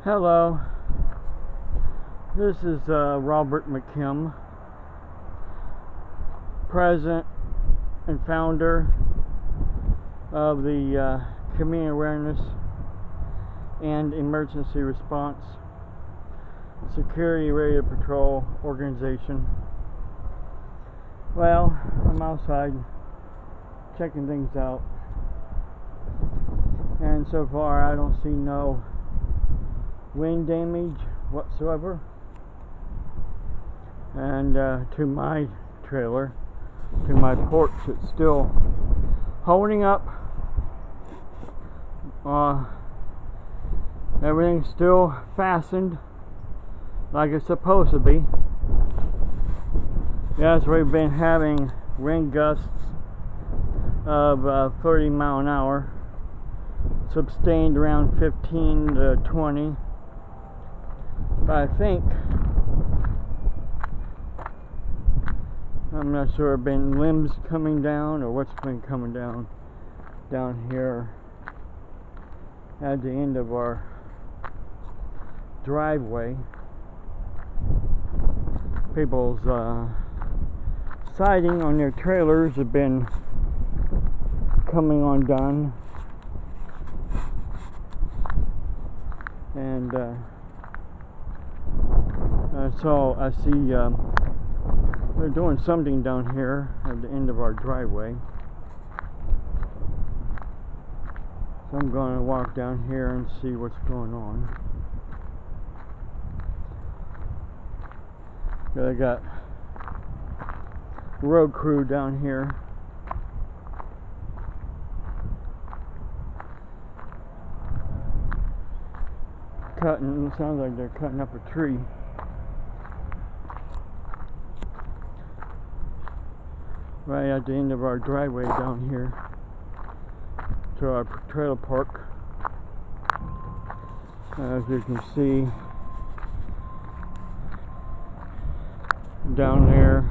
Hello, this is Robert McKim, president and founder of the Community Awareness and Emergency Response Security Radio Patrol organization. Well, I'm outside checking things out, and so far I don't see no wind damage whatsoever. And to my trailer, to my porch, it's still holding up. Everything's still fastened like it's supposed to be. Yes, we've been having wind gusts of 30 mile an hour, sustained around 15 to 20. But I think, I'm not sure, been limbs coming down or what's been coming down here at the end of our driveway. People's siding on their trailers have been coming undone, and so I see they're doing something down here at the end of our driveway. So I'm going to walk down here and see what's going on. I got road crew down here. Cutting, it sounds like they're cutting up a tree. Right at the end of our driveway down here to our trailer park. As you can see down there,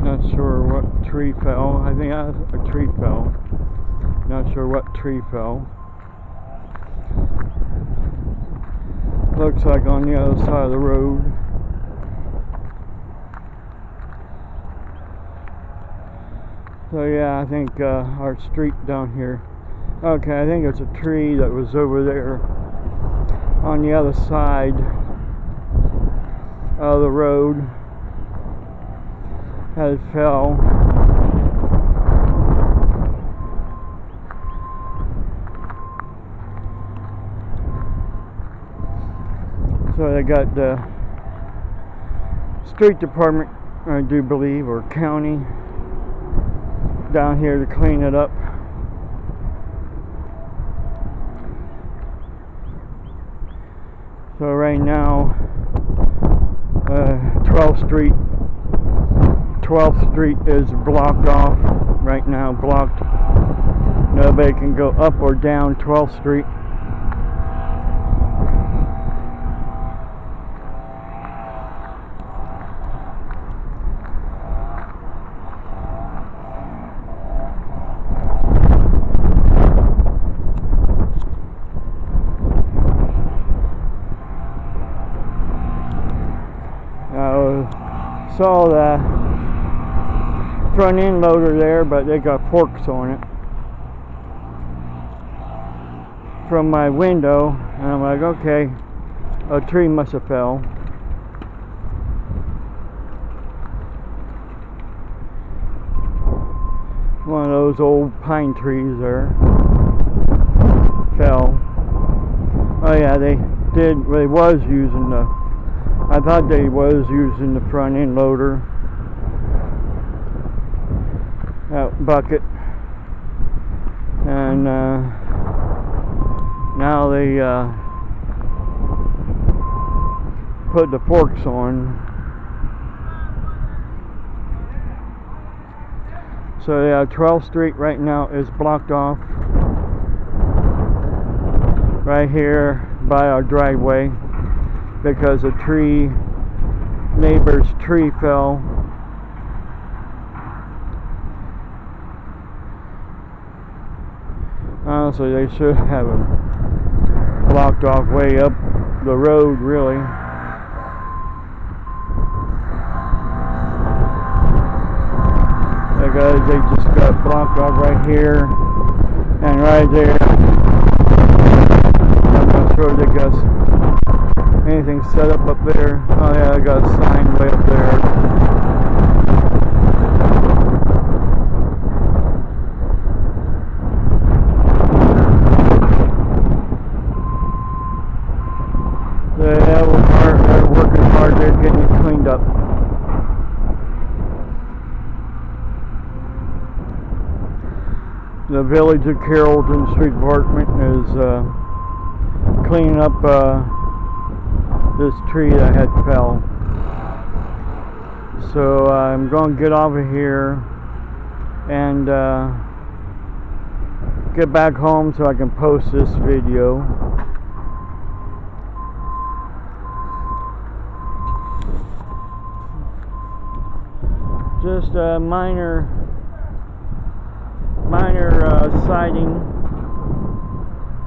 not sure what tree fell. I think a tree fell. Not sure what tree fell. Looks like on the other side of the road. So yeah, I think our street down here. Okay, I think it's a tree that was over there on the other side of the road. Had fell. So they got the street department, I do believe, or county, down here to clean it up. So right now, 12th Street is blocked off right now, blocked. Nobody can go up or down 12th Street. Saw the front end loader there, but they got forks on it from my window, and I'm like, okay, a tree must have fell. One of those old pine trees there fell. Oh yeah, they was using the, I thought they was using the front end loader, that bucket, and now they put the forks on. So yeah, 12th Street right now is blocked off right here by our driveway, because a neighbor's tree fell Honestly, they should have it blocked off way up the road, really. Guys, they just got blocked off right here and right there. I'm not sure they got anything set up there. Oh yeah, I got a sign way up there. They're working hard, they're getting it cleaned up. The village of Carrollton Street Department is cleaning up this tree that had fell. So I'm going to get off of here and get back home so I can post this video. Just a minor siding,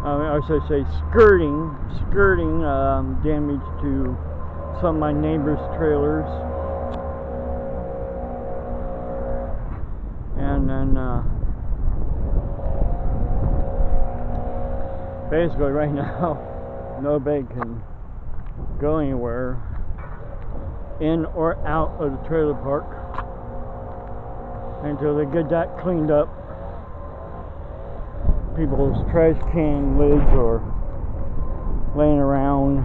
I should say skirting damage to some of my neighbors' trailers, and then basically right now nobody can go anywhere in or out of the trailer park until they get that cleaned up. People's trash can lids are laying around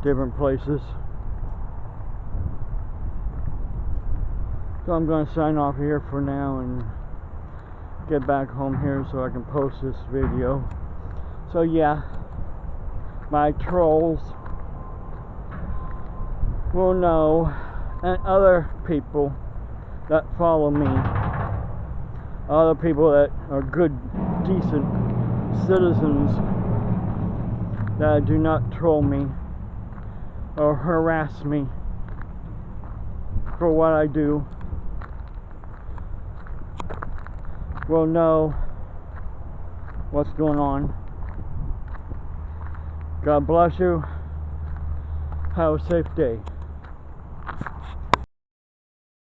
different places. So I'm going to sign off here for now and get back home here so I can post this video. So yeah, my trolls will know, and other people that follow me, other people that are good, decent citizens that do not troll me or harass me for what I do, will know what's going on. God bless you. Have a safe day.